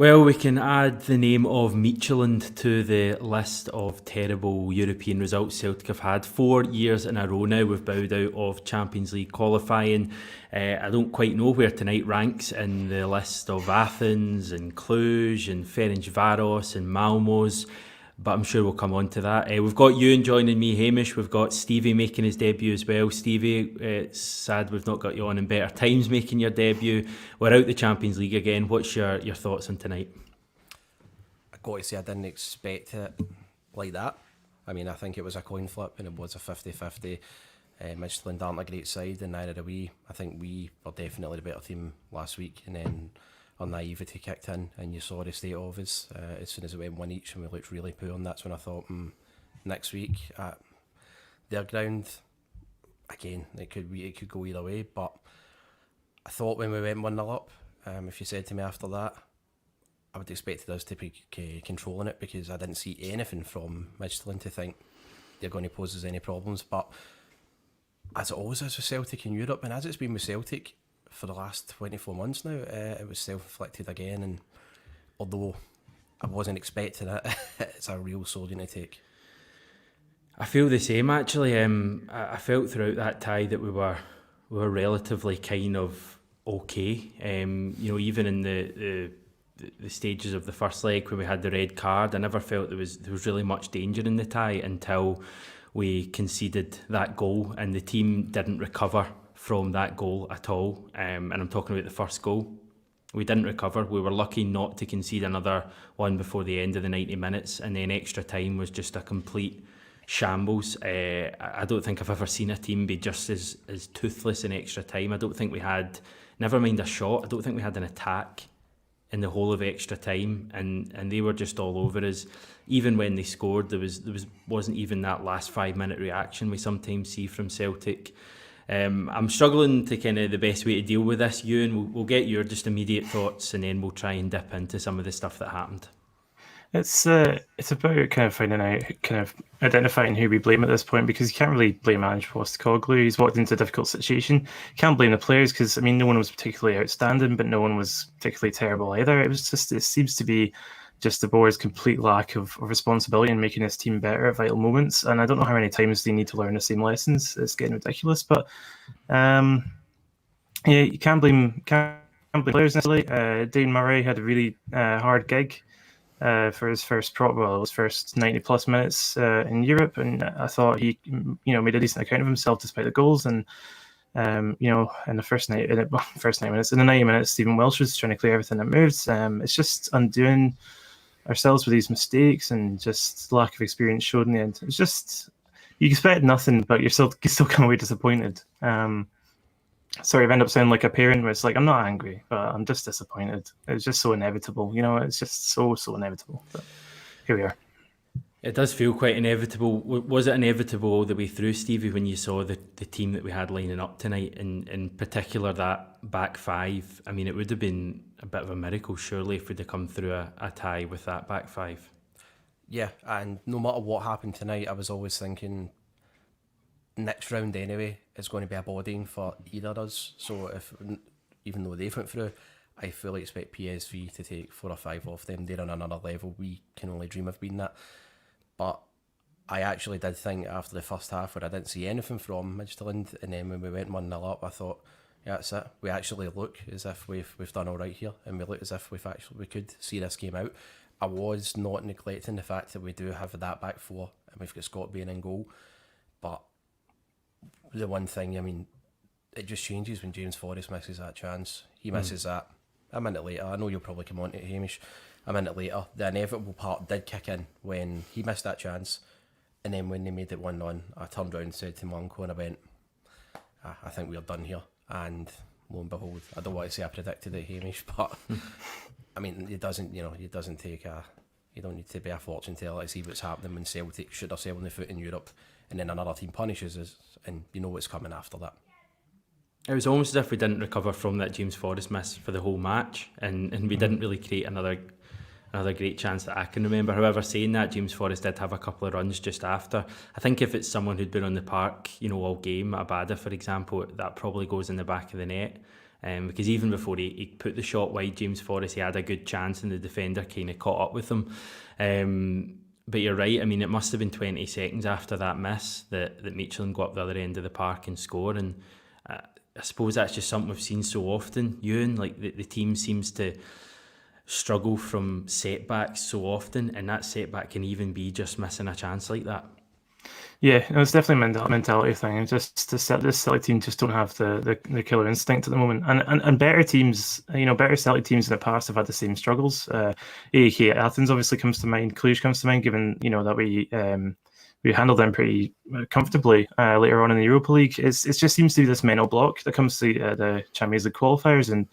Well, we can add the name of Midtjylland to the list of terrible European results Celtic have had. 4 years in a row now we've bowed out of Champions League qualifying. I don't quite know where tonight ranks in the list of Athens and Cluj and Ferencvaros and Malmö's, but I'm sure we'll come on to that. We've got Ewan joining me, Hamish. We've got Stevie making his debut as well. Stevie, it's sad we've not got you on in better times making your debut. We're out the Champions League again. What's your thoughts on tonight? I got to say, I didn't expect it like that. I mean, I think it was a coin flip and it was a 50-50. Midtjylland aren't a great side and neither are we. I think we were definitely the better team last week, and then our naivety kicked in and you saw the state of us as soon as it went 1 each and we looked really poor, and that's when I thought next week at their ground, again, it could go either way. But I thought when we went 1-0 up, if you said to me after that, I would expect us to be controlling it, because I didn't see anything from Midtjylland to think they're going to pose us any problems. But as it always is with Celtic in Europe, and as it's been with Celtic for the last 24 months now, it was self-inflicted again, and although I wasn't expecting it, it's a real soldier to take. I feel the same actually. I felt throughout that tie that we were relatively kind of okay. Even in the stages of the first leg when we had the red card, I never felt there was really much danger in the tie until we conceded that goal, and the team didn't recover from that goal at all. And I'm talking about the first goal. We didn't recover. We were lucky not to concede another one before the end of the 90 minutes, and then extra time was just a complete shambles. I don't think I've ever seen a team be just as toothless in extra time. I don't think we had, never mind a shot, I don't think we had an attack in the whole of extra time, and they were just all over us. Even when they scored, there wasn't even that last 5 minute reaction we sometimes see from Celtic. I'm struggling to kind of the best way to deal with this, Ewan. We'll get your just immediate thoughts, and then we'll try and dip into some of the stuff that happened. It's about kind of finding out, kind of identifying who we blame at this point, because you can't really blame manager Postecoglou. He's walked into a difficult situation. You can't blame the players, because I mean, no one was particularly outstanding, but no one was particularly terrible either. It seems to be just the board's complete lack of responsibility in making this team better at vital moments. And I don't know how many times they need to learn the same lessons. It's getting ridiculous. But you can't blame players necessarily. Dane Murray had a really hard gig for his first 90 plus minutes in Europe, and I thought he made a decent account of himself despite the goals. And in the first 90 minutes, in the 90 minutes, Stephen Welsh was trying to clear everything that moves. It's just undoing ourselves with these mistakes, and just lack of experience showed in the end. It's just, you expect nothing, but you still come away disappointed. Sorry, I've ended up sounding like a parent where it's like, I'm not angry, but I'm just disappointed. It's just so inevitable, it's just so inevitable. But here we are. It does feel quite inevitable. Was it inevitable all the way through, Stevie, when you saw the team that we had lining up tonight, in particular that back five? I mean, it would have been a bit of a miracle, surely, if we'd have come through a tie with that back five. Yeah, and no matter what happened tonight, I was always thinking next round anyway is going to be a bodying for either of us. So even though they went through, I fully expect PSV to take 4 or 5 off them. They're on another level. We can only dream of being that. But I actually did think after the first half, where I didn't see anything from Midtjylland, and then when we went 1-0 up, I thought, yeah, that's it. We actually look as if we've done all right here, and we look as if we could see this game out. I was not neglecting the fact that we do have that back four, and we've got Scott Bain in goal. But the one thing, I mean, it just changes when James Forrest misses that chance. He misses that a minute later. I know you'll probably come on to it, Hamish. A minute later, the inevitable part did kick in when he missed that chance, and then when they made it 1-1, I turned around and said to my uncle, and I went, I think we're done here. And lo and behold, I don't want to say I predicted it, Hamish, but I mean, you don't need to be a fortune teller to see what's happening when Celtic shoot themselves in the foot in Europe, and then another team punishes us, and you know what's coming after that. It was almost as if we didn't recover from that James Forrest miss for the whole match, and we didn't really create another great chance that I can remember. However, saying that, James Forrest did have a couple of runs just after. I think if it's someone who'd been on the park, all game, Abada, for example, that probably goes in the back of the net. Because even before he put the shot wide, James Forrest, he had a good chance and the defender kind of caught up with him. But you're right, I mean, it must have been 20 seconds after that miss that Midtjylland got up the other end of the park and score. And I suppose that's just something we've seen so often, Ewan. Like the team seems to struggle from setbacks so often, and that setback can even be just missing a chance like that. Yeah, it's definitely a mentality thing. And just this Celtic team just don't have the killer instinct at the moment. And better teams, better Celtic teams in the past have had the same struggles. AET Athens obviously comes to mind. Cluj comes to mind, given that we handled them pretty comfortably later on in the Europa League. It just seems to be this mental block that comes to the Champions League qualifiers. And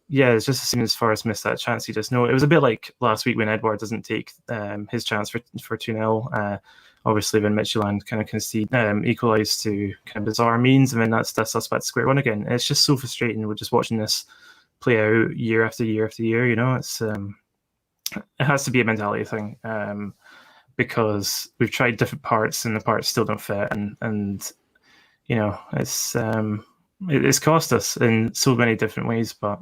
it's just as soon as Forrest missed that chance, you just know. It was a bit like last week when Edouard doesn't take his chance for 2-0. Obviously, when Midtjylland kind of concede, equalised to kind of bizarre means, and then that's us back to square one again. It's just so frustrating. We're just watching this play out year after year after year. It's it has to be a mentality thing, because we've tried different parts and the parts still don't fit, and it's cost us in so many different ways. But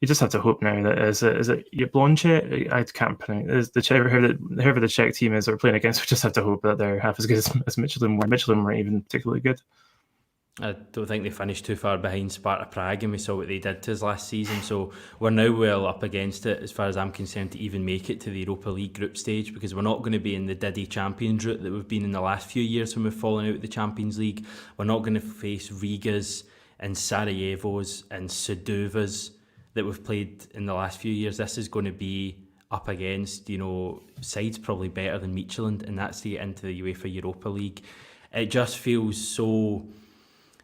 you just have to hope now that is it Jablonce? I can't pronounce whoever the Czech team is that we're playing against. We just have to hope that they're half as good as Midtjylland were. Midtjylland weren't even particularly good. I don't think they finished too far behind Sparta Prague, and we saw what they did to us last season. So we're now well up against it, as far as I'm concerned, to even make it to the Europa League group stage, because we're not going to be in the Diddy Champions route that we've been in the last few years when we've fallen out of the Champions League. We're not going to face Rigas and Sarajevos and Seduvas that we've played in the last few years. This is going to be up against, sides probably better than Midtjylland, and that's to get into the UEFA Europa League. It just feels so...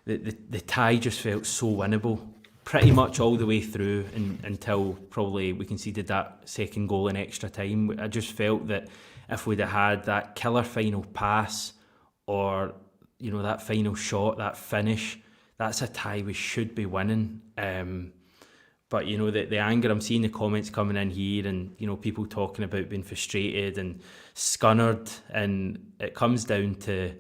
The tie just felt so winnable, pretty much all the way through until probably we conceded that second goal in extra time. I just felt that if we'd have had that killer final pass or, that final shot, that finish, that's a tie we should be winning. But, the anger, I'm seeing the comments coming in here and, people talking about being frustrated and scunnered, and it comes down to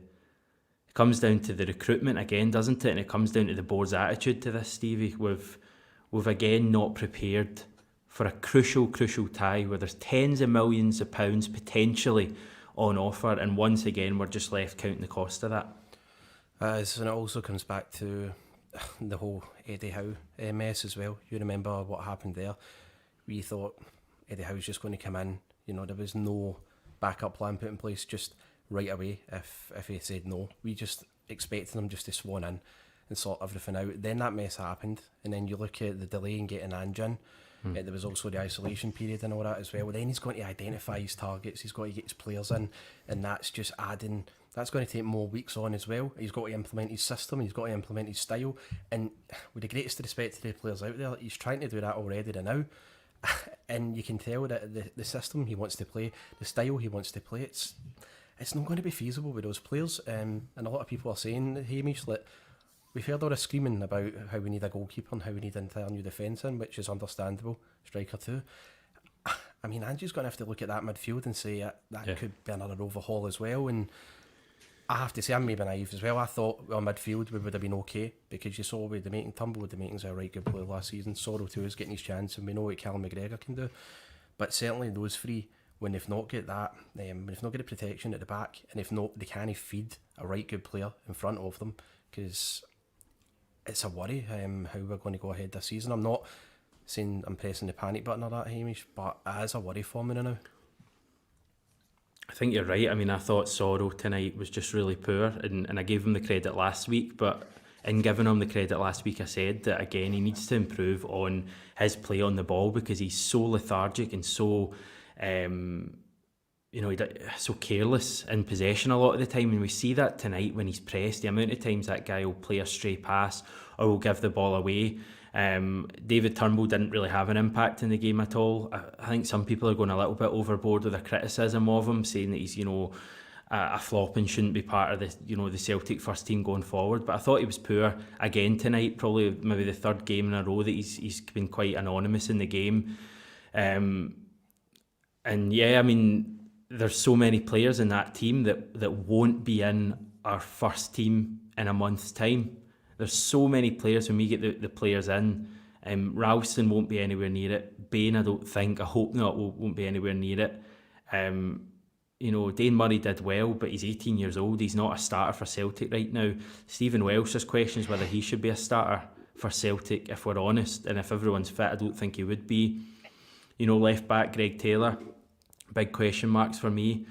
the recruitment again, doesn't it? And it comes down to the board's attitude to this, Stevie. We've again not prepared for a crucial tie where there's tens of millions of pounds potentially on offer, and once again we're just left counting the cost of that. And it also comes back to the whole Eddie Howe mess as well. You remember what happened there. We thought Eddie Howe's just going to come in. There was no backup plan put in place just right away if he said no. We just expected him just to swan in and sort everything out. Then that mess happened, and then you look at the delay in getting Ange in. There was also the isolation period and all that as well. Then he's going to identify his targets, he's got to get his players in, and that's just adding... That's going to take more weeks on as well. He's got to implement his system, he's got to implement his style, and with the greatest respect to the players out there, he's trying to do that already now. And you can tell that the system he wants to play, the style he wants to play, it's not going to be feasible with those players. And a lot of people are saying, Hamish, that we've heard all this screaming about how we need a goalkeeper and how we need an entire new defence in, which is understandable, striker too. I mean, Angie's going to have to look at that midfield and say that could be another overhaul as well. And I have to say, I'm maybe naive as well. I thought our midfield we would have been okay, because you saw with the making Turnbull, the makings are a right good player last season. Sorrow too is getting his chance, and we know what Callum McGregor can do. But certainly those three, when they've not got that, when they've not got the protection at the back, and if not, they can't feed a right good player in front of them, because it's a worry how we're going to go ahead this season. I'm not saying I'm pressing the panic button or that, Hamish, but it is a worry for me now. I think you're right. I mean, I thought Sorrow tonight was just really poor, and I gave him the credit last week, but in giving him the credit last week, I said that again, he needs to improve on his play on the ball, because he's so lethargic and so so careless in possession a lot of the time, and we see that tonight when he's pressed. The amount of times that guy will play a stray pass or will give the ball away. David Turnbull didn't really have an impact in the game at all. I think some people are going a little bit overboard with their criticism of him, saying that he's a flop and shouldn't be part of the Celtic first team going forward. But I thought he was poor again tonight, probably maybe the third game in a row that he's been quite anonymous in the game. And yeah, I mean, there's so many players in that team that won't be in our first team in a month's time. There's so many players. When we get the players in, Ralston won't be anywhere near it. Bain, I don't think. I hope not. Won't be anywhere near it. Dane Murray did well, but he's 18 years old. He's not a starter for Celtic right now. Stephen Welsh, there's questions whether he should be a starter for Celtic, if we're honest. And if everyone's fit, I don't think he would be. Left back Greg Taylor, big question marks for me.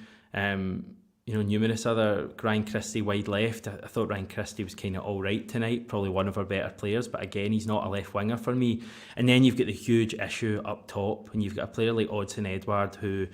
Numerous other, Ryan Christie wide left. I thought Ryan Christie was kind of all right tonight, probably one of our better players, but again, he's not a left winger for me. And then you've got the huge issue up top, and you've got a player like Forrest and Edouard who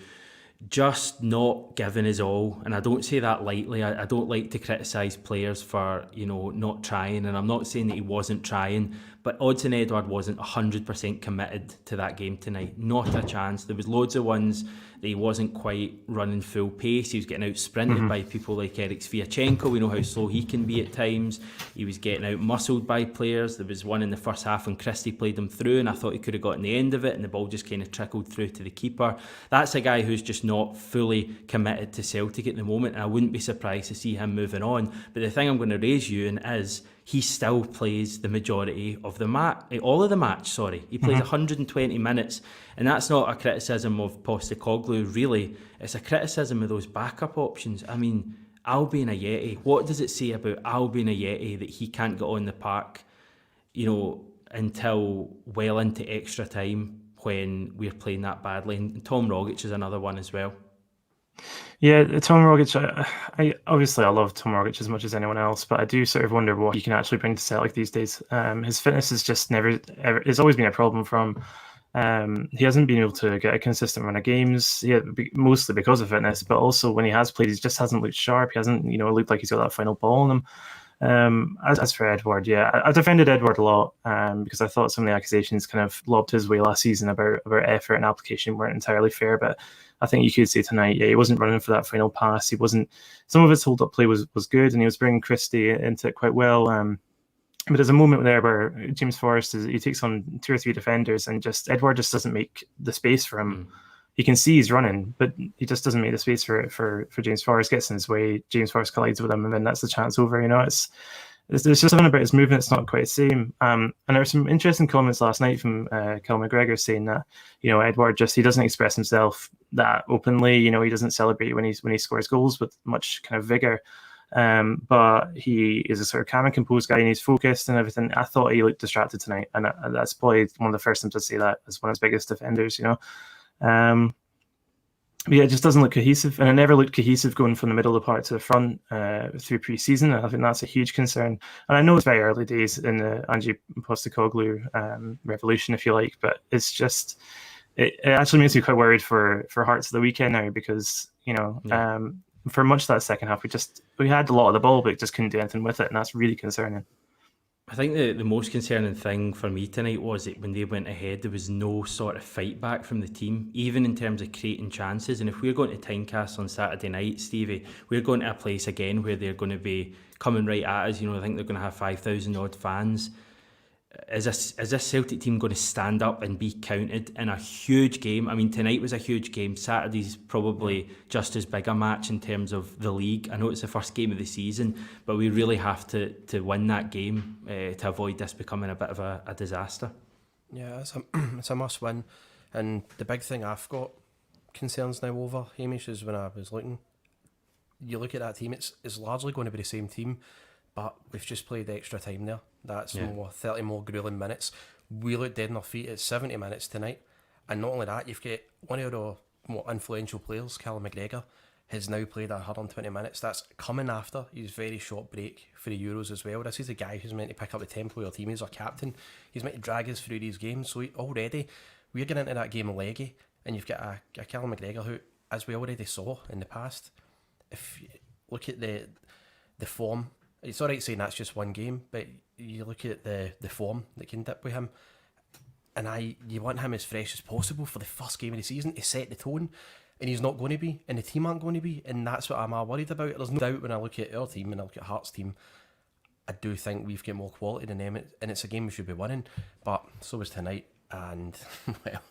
just not giving his all, and I don't say that lightly. I don't like to criticise players for not trying, and I'm not saying that he wasn't trying, but Forrest and Edouard wasn't 100% committed to that game tonight, not a chance. There was loads of ones that he wasn't quite running full pace. He was getting out sprinted by people like Eric Sviatchenko. We know how slow he can be at times. He was getting out muscled by players. There was one in the first half when Christie played him through, and I thought he could have gotten the end of it, and the ball just kind of trickled through to the keeper. That's a guy who's just not fully committed to Celtic at the moment, and I wouldn't be surprised to see him moving on. But the thing I'm going to raise you in is he still plays the majority of the match, all of the match, He plays 120 minutes, and that's not a criticism of Postecoglou, really. It's a criticism of those backup options. I mean, Albion Ayeti, what does it say about Albion Ayeti that he can't get on the park, until well into extra time when we're playing that badly? And Tom Rogic is another one as well. Yeah, Tom Rogic, I love Tom Rogic as much as anyone else, but I do sort of wonder what he can actually bring to Celtic these days. His fitness is just it's always been a problem for him. He hasn't been able to get a consistent run of games, mostly because of fitness, but also when he has played, he just hasn't looked sharp. He hasn't, looked like he's got that final ball in him. As for Edouard, I defended Edouard a lot because I thought some of the accusations kind of lobbed his way last season about effort and application weren't entirely fair, but I think you could say tonight, he wasn't running for that final pass. He wasn't. Some of his hold-up play was good, and he was bringing Christie into it quite well. But there's a moment there where James Forrest he takes on 2 or 3 defenders, and Edouard just doesn't make the space for him. You can see he's running, but he just doesn't make the space for James Forrest. Gets in his way. James Forrest collides with him, and then that's the chance over. There's just something about his movement that's not quite the same. And there were some interesting comments last night from Kel McGregor saying that Edouard he doesn't express himself that openly. He doesn't celebrate when he scores goals with much kind of vigor. But he is a sort of calm and composed guy, and he's focused and everything. I thought he looked distracted tonight, and that's probably one of the first times I say that as one of his biggest defenders. It just doesn't look cohesive, and it never looked cohesive going from the middle of the park to the front through pre-season. I think that's a huge concern. And I know it's very early days in the Ange Postecoglou revolution, if you like, but it's just it actually makes me quite worried for Hearts of the weekend now, because for much of that second half we had a lot of the ball, but just couldn't do anything with it, and that's really concerning. I think the most concerning thing for me tonight was that when they went ahead, there was no sort of fight back from the team, even in terms of creating chances. And if we're going to Tynecastle on Saturday night, Stevie, we're going to a place again where they're going to be coming right at us. I think they're going to have 5,000 odd fans. Is this Celtic team going to stand up and be counted in a huge game? I mean, tonight was a huge game. Saturday's probably just as big a match in terms of the league. I know it's the first game of the season, but we really have to win that game to avoid this becoming a bit of a disaster. Yeah, it's a must win. And the big thing I've got concerns now over, Hamish, is when I was looking, you look at that team, it's largely going to be the same team, but we've just played extra time there. That's 30 more grueling minutes. We look dead on our feet at 70 minutes tonight. And not only that, you've got one of the more influential players, Callum McGregor, has now played 120 minutes. That's coming after his very short break for the Euros as well. This is the guy who's meant to pick up the tempo of your team. He's our captain. He's meant to drag us through these games. So already, we're getting into that game leggy, and you've got a Callum McGregor who, as we already saw in the past, if you look at the form, it's alright saying that's just one game, but you look at the form that can dip with him, and you want him as fresh as possible for the first game of the season to set the tone, and he's not going to be, and the team aren't going to be, and that's what I'm worried about. There's no doubt when I look at our team and I look at Hearts' team, I do think we've got more quality than them, and it's a game we should be winning, but so was tonight, and well,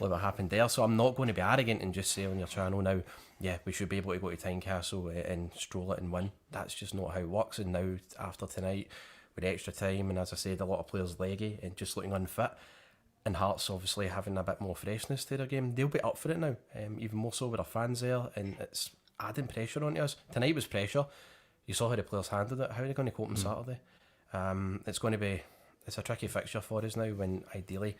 look what happened there. So I'm not going to be arrogant and just say on your channel now, yeah, we should be able to go to Tynecastle and stroll it and win. That's just not how it works. And now, after tonight, with extra time, and as I said, a lot of players leggy and just looking unfit. And Hearts obviously having a bit more freshness to their game, they'll be up for it now, even more so with our fans there, and it's adding pressure onto us. Tonight was pressure. You saw how the players handled it. How are they going to cope on Saturday? It's a tricky fixture for us now, when ideally,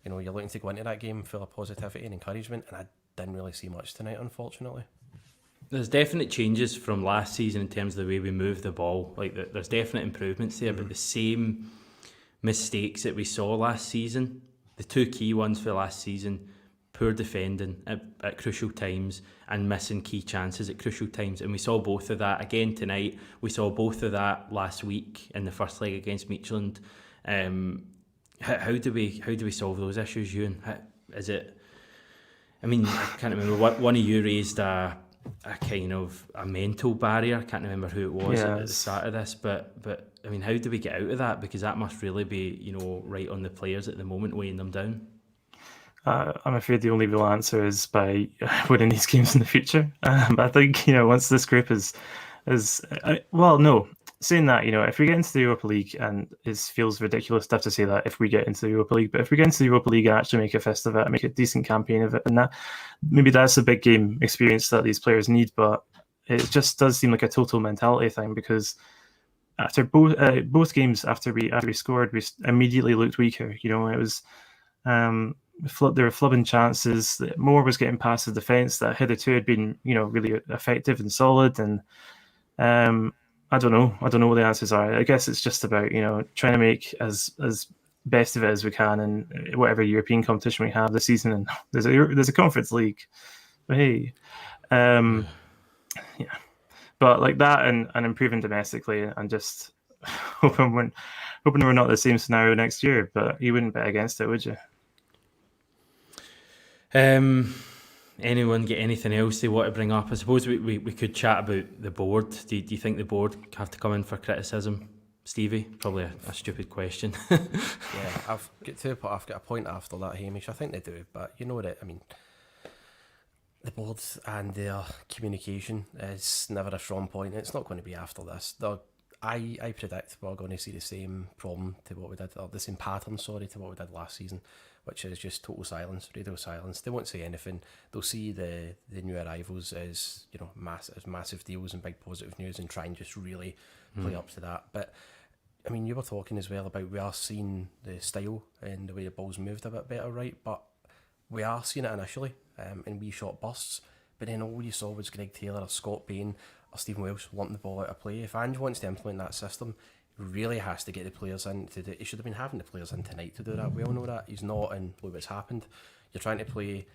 you're looking to go into that game full of positivity and encouragement, and I didn't really see much tonight, unfortunately. There's definite changes from last season in terms of the way we move the ball. Like, there's definite improvements there, but the same mistakes that we saw last season, the two key ones for last season, poor defending at crucial times and missing key chances at crucial times. And we saw both of that again tonight. We saw both of that last week in the first leg against Midtjylland. How do we solve those issues, Ewan? Is it? I mean, I can't remember. One of you raised a kind of a mental barrier. I can't remember who it was at the start of this, but I mean, how do we get out of that? Because that must really be, right on the players at the moment, weighing them down. I'm afraid the only real answer is by winning these games in the future. But I think, once this group saying that, if we get into the Europa League, and it feels ridiculous to have to say that if we get into the Europa League, but if we get into the Europa League and actually make a fist of it, make a decent campaign of it, and that's a big game experience that these players need. But it just does seem like a total mentality thing, because after both games, after we scored, we immediately looked weaker. It was there were flubbing chances. Moore was getting past the defence that hitherto had been really effective and solid. And I don't know what the answers are. I guess it's just about trying to make as best of it as we can in whatever European competition we have this season. And there's a Conference League, but hey, yeah. But like that, and improving domestically, and just hoping we're not the same scenario next year. But you wouldn't bet against it, would you? Anyone get anything else they want to bring up? I suppose we could chat about the board. Do you think the board have to come in for criticism, Stevie? Probably a stupid question. Yeah, I've got a point after that, Hamish. I think they do, but you know what I mean. The board and their communication is never a strong point. It's not going to be after this. I predict we're going to see the same problem to what we did, or the same pattern, to what we did last season, which is just total silence, radio silence. They won't say anything. They'll see the new arrivals as massive deals and big positive news, and try and just really play up to that. But I mean, you were talking as well about we are seeing the style and the way the ball's moved a bit better, right? But we are seeing it initially in wee short bursts. But then all you saw was Greg Taylor or Scott Bain or Stephen Welsh lumping the ball out of play. If Ange wants to implement that system, he really has to get the players in to do it. He should have been having the players in tonight to do that. We all know that. He's not, and look what's happened. You're trying to play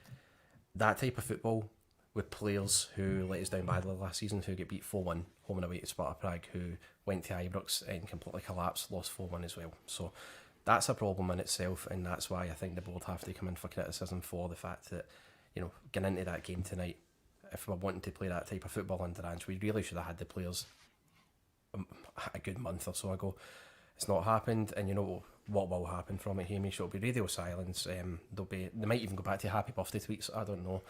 that type of football with players who let us down badly last season, who get beat 4-1 home and away to Sparta Prague, who went to Ibrox and completely collapsed, lost 4-1 as well. So that's a problem in itself, and that's why I think the board have to come in for criticism for the fact that, getting into that game tonight, if we're wanting to play that type of football under Ange, we really should have had the players a good month or so ago. It's not happened, and what will happen from it, Hamish? It'll be radio silence. They might even go back to happy birthday tweets. I don't know,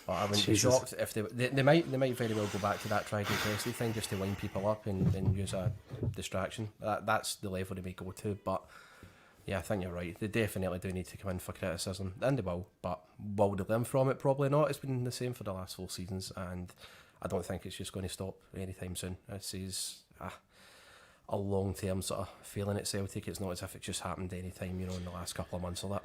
but I wouldn't be shocked if they might very well go back to that tried and tested thing just to wind people up and use a distraction. That's the level they may go to. But yeah, I think you're right. They definitely do need to come in for criticism, and they will. But will they learn from it? Probably not. It's been the same for the last 4 seasons, and I don't think it's just going to stop anytime soon. This is a long-term sort of feeling at Celtic. It's not as if it just happened any time, in the last couple of months or that.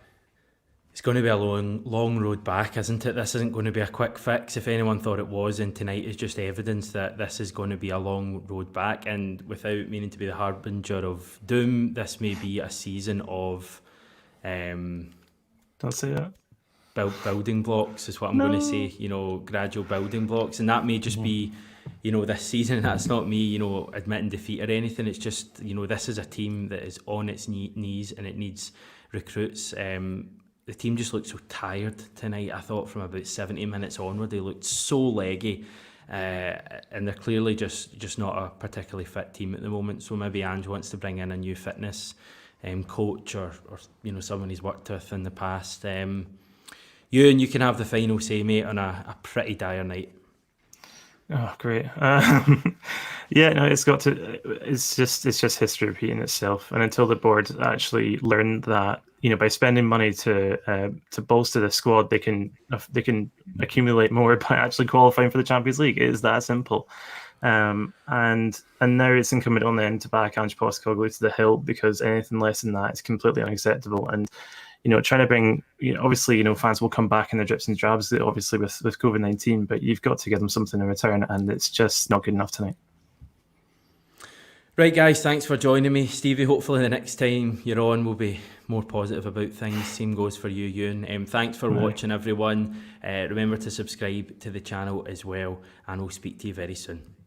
It's going to be a long road back, isn't it? This isn't going to be a quick fix. If anyone thought it was, and tonight is just evidence that this is going to be a long road back. And without meaning to be the harbinger of doom, this may be a season of don't say that. Building blocks is what I'm going to say. Gradual building blocks, and that may just be, this season. That's not me, admitting defeat or anything. It's just, this is a team that is on its knees and it needs recruits. The team just looked so tired tonight. I thought from about 70 minutes onward, they looked so leggy, and they're clearly just not a particularly fit team at the moment. So maybe Ange wants to bring in a new fitness coach or someone he's worked with in the past. You can have the final say, mate, on a pretty dire night. Oh, great. Yeah, no, it's got to. It's just history repeating itself, and until the board actually learn that, by spending money to bolster the squad, they can accumulate more by actually qualifying for the Champions League. It is that simple. And now it's incumbent on them to back Ange Postecoglou to the hilt, because anything less than that is completely unacceptable. And trying to bring, obviously, fans will come back in their drips and drabs, obviously with COVID-19, but you've got to give them something in return, and it's just not good enough tonight. Right, guys, thanks for joining me. Stevie, hopefully the next time you're on we'll be more positive about things. Same goes for you, Ewan. Thanks for watching, everyone. Remember to subscribe to the channel as well, and we'll speak to you very soon.